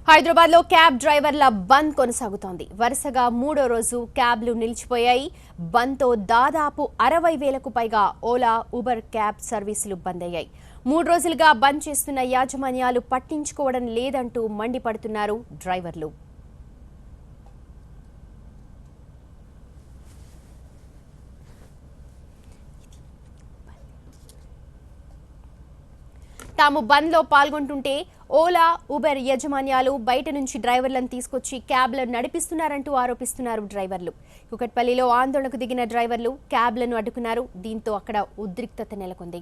హైదరాబాద్ లో క్యాబ్ డ్రైవర్ల బంద్ కొనసాగుతోంది. వరుసగా మూడో రోజు క్యాబ్లు నిలిచిపోయాయి. బంద్ తో దాదాపు 60,000కు పైగా ఓలా, ఉబర్ క్యాబ్ సర్వీసులు బంద్ అయ్యాయి. 3 రోజులుగా బంద్ చేస్తున్న యాజమాన్యాలు పట్టించుకోవడం లేదంటూ మండిపడుతున్నారు డ్రైవర్లు. తాము బంద్ లో పాల్గొంటుంటే ఓలా, ఉబర్ యజమాన్యాలు బయట నుంచి డ్రైవర్లను తీసుకొచ్చి క్యాబ్లను నడిపిస్తున్నారంటూ ఆరోపిస్తున్నారు డ్రైవర్లు. కుకట్పల్లిలో ఆందోళనకు దిగిన డ్రైవర్లు క్యాబ్లను అడ్డుకున్నారు. దీంతో అక్కడ ఉద్రిక్తత నెలకొంది.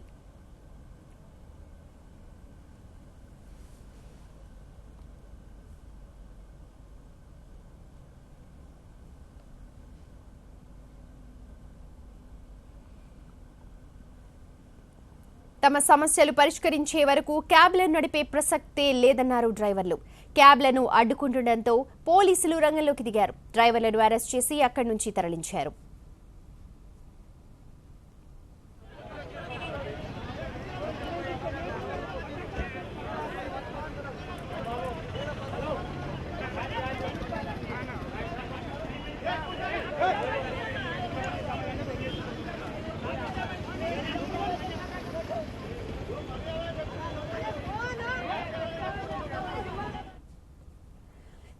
తమ సమస్యలు పరిష్కరించే వరకు క్యాబ్లను నడిపే ప్రసక్తే లేదన్నారు డ్రైవర్లు. క్యాబ్లను అడ్డుకుంటుండటంతో పోలీసులు రంగంలోకి దిగారు. డ్రైవర్లను అరెస్ట్ చేసి అక్కడి నుంచి తరలించారు.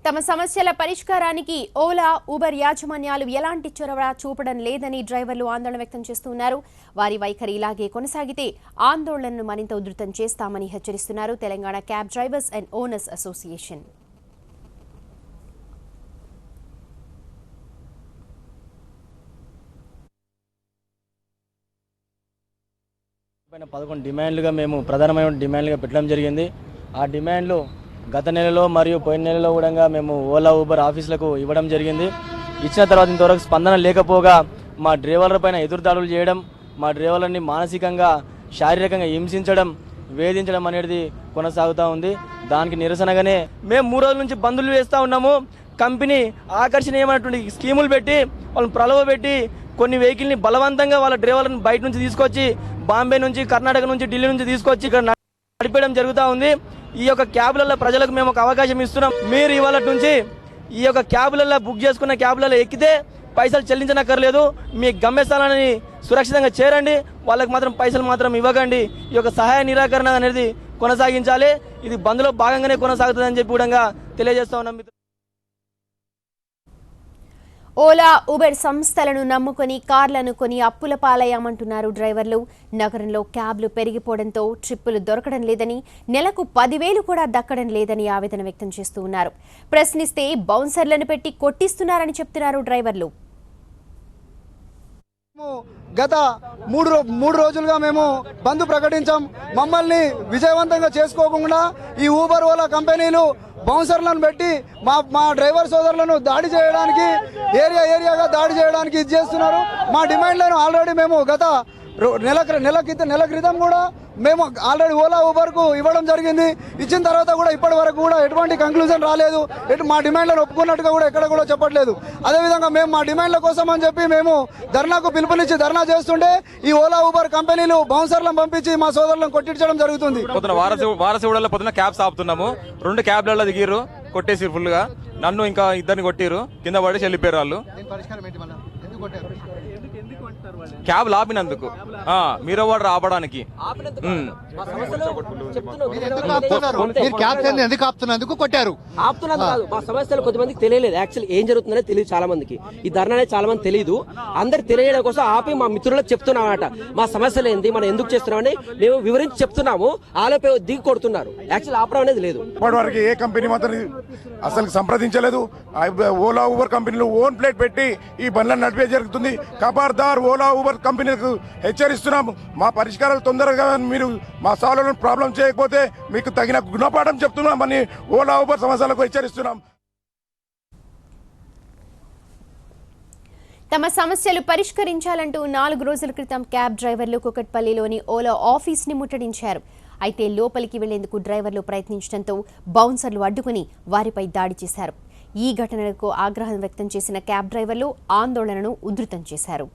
తమ సమస్యల పరిష్కారానికి ఓలా, ఉబర్ యాజమాన్యాలు ఎలాంటి చొరవ చూపడం లేదని డ్రైవర్లు ఆందోళన వ్యక్తం చేస్తున్నారు. వారి వైఖరి ఇలాగే కొనసాగితే ఆందోళనను మరింత ఉధృతం చేస్తామని హెచ్చరిస్తున్నారు Telangana cab drivers and owners association. డిమాండ్లుగా మేము ప్రధానమైన డిమాండ్లుగా పెట్టడం జరిగింది. ఆ డిమాండ్లు గత నెలలో మరియు పోయిన నెలలో కూడా మేము ఓలా, ఉబర్ ఆఫీసులకు ఇవ్వడం జరిగింది. ఇచ్చిన తర్వాత ఇంతవరకు స్పందన లేకపోగా మా డ్రైవర్ల పైన ఎదురుదాడులు చేయడం, మా డ్రైవర్లని మానసికంగా, శారీరకంగా హింసించడం, వేధించడం అనేది కొనసాగుతూ ఉంది. దానికి నిరసనగానే మేము 3 రోజుల నుంచి బందులు వేస్తూ ఉన్నాము. కంపెనీ ఆకర్షణీయమైనటువంటి స్కీములు పెట్టి వాళ్ళని ప్రలోభపెట్టి కొన్ని వెహికల్ని బలవంతంగా వాళ్ళ డ్రైవర్లను బయట నుంచి తీసుకొచ్చి బాంబే నుంచి, కర్ణాటక నుంచి, ఢిల్లీ నుంచి తీసుకొచ్చి ఇక్కడ నడిపేయడం జరుగుతూ ఉంది. ఈ యొక్క క్యాబ్లలో ప్రజలకు మేము ఒక అవకాశం ఇస్తున్నాం. మీరు ఇవాళ నుంచి ఈ యొక్క క్యాబ్లలో బుక్ చేసుకున్న క్యాబ్లలో ఎక్కితే పైసలు చెల్లించనక్కర్లేదు. మీ గమ్యస్థానాన్ని సురక్షితంగా చేరండి. వాళ్ళకి మాత్రం పైసలు మాత్రం ఇవ్వకండి. ఈ యొక్క సహాయ నిరాకరణ అనేది కొనసాగించాలి. ఇది బంద్లో భాగంగానే కొనసాగుతుందని చెప్పి కూడా తెలియజేస్తా ఉన్నాం. ఓలా, ఉబర్ సంస్థలను నమ్ముకొని కార్లను కొని అప్పుల పాలయ్యామంటున్నారు డ్రైవర్లు. నగరంలో క్యాబ్లు పెరిగిపోవడంతో ట్రిప్పులు దొరకడం లేదని, నెలకు 10,000 కూడా దక్కడం లేదని ఆవేదన వ్యక్తం చేస్తూ ఉన్నారు. ప్రశ్నిస్తే బౌన్సర్లను పెట్టి కొట్టిస్తున్నారని చెప్తున్నారు డ్రైవర్లు. గత మూడు రోజులుగా మేము బంద్ ప్రకటించాం. మమ్మల్ని విజయవంతంగా చేసుకోకుండా ఈ ఊబర్, ఓలా కంపెనీలు బౌన్సర్లను పెట్టి మా డ్రైవర్ సోదరులను దాడి చేయడానికి, ఏరియాగా దాడి చేయడానికి ఇది చేస్తున్నారు. మా డిమాండ్లను ఆల్రెడీ మేము గత నెల క్రితం కూడా మేము ఆల్రెడీ ఓలా, ఉబర్కు ఇవ్వడం జరిగింది. ఇచ్చిన తర్వాత కూడా ఇప్పటి వరకు కూడా ఎటువంటి కంక్లూజన్ రాలేదు. మా డిమాండ్లను ఒప్పుకున్నట్టుగా కూడా ఎక్కడ కూడా చెప్పట్లేదు. అదేవిధంగా మేము మా డిమాండ్ల కోసం అని చెప్పి మేము ధర్నాకు పిలుపునిచ్చి ధర్నా చేస్తుంటే ఈ ఓలా, ఉబర్ కంపెనీలు బౌన్సర్లను పంపించి మా సోదరులను కొట్టించడం జరుగుతుంది. వారసుగూడలో పొద్దున క్యాబ్స్ ఆపుతున్నాము. 2 క్యాబ్లలో దిగిర్రు, కొట్టేసి ఫుల్గా. నన్ను ఇంకా ఇద్దరిని కొట్టిరు, కింద పడేసి వెళ్ళిపోయారు వాళ్ళు. క్యాబ్ ఆపినందుకు, మీరు వాడు రావడానికి కొట్టారు. మా సమస్యలు కొంతమందికి తెలియలేదు. యాక్చువల్లీ ఏం జరుగుతుందనే తెలియదు చాలా మందికి. ఈ ధర్నా అనేది చాలా మంది తెలియదు. అందరికి తెలియడం కోసం ఆపి మా మిత్రులకు చెప్తున్నాం అన్నమాట. మా సమస్యలు ఏంది, మనం ఎందుకు చేస్తున్నామని మేము వివరించి చెప్తున్నాము. ఆలోపే దిగి కొడుతున్నారు. యాక్చువల్ ఆపడం అనేది లేదు. ఇప్పటివరకు ఏ కంపెనీ మాత్రం అసలు సంప్రదించలేదు. ఓలా, ఉబర్ కంపెనీలు ఓన్ ప్లేట్ పెట్టి ఈ బండ్లను నడిపే జరుగుతుంది. ఖబర్దార్ ఓలా, ఉబర్ కంపెనీలకు హెచ్చరిస్తున్నాము. మా పరిష్కారాలు తొందరగా మీరు మా సాల్వ్ ప్రాబ్లం చేయకపోతే మీకు తగిన గుణపాఠం చెప్తున్నామని ఓలా, ఉబర్ సమస్యలకు హెచ్చరిస్తున్నాం. తమ సమస్యలు పరిష్కరించాలంటూ 4 రోజుల క్రితం క్యాబ్ డ్రైవర్లు కుకట్పల్లిలోని ఓలా ఆఫీస్ ని ముట్టడించారు. అయితే లోపలికి వెళ్లేందుకు డ్రైవర్లు ప్రయత్నించడంతో బౌన్సర్లు అడ్డుకుని వారిపై దాడి చేశారు. ఈ ఘటనకు ఆగ్రహం వ్యక్తం చేసిన క్యాబ్ డ్రైవర్లు ఆందోళనను ఉధృతం చేశారు.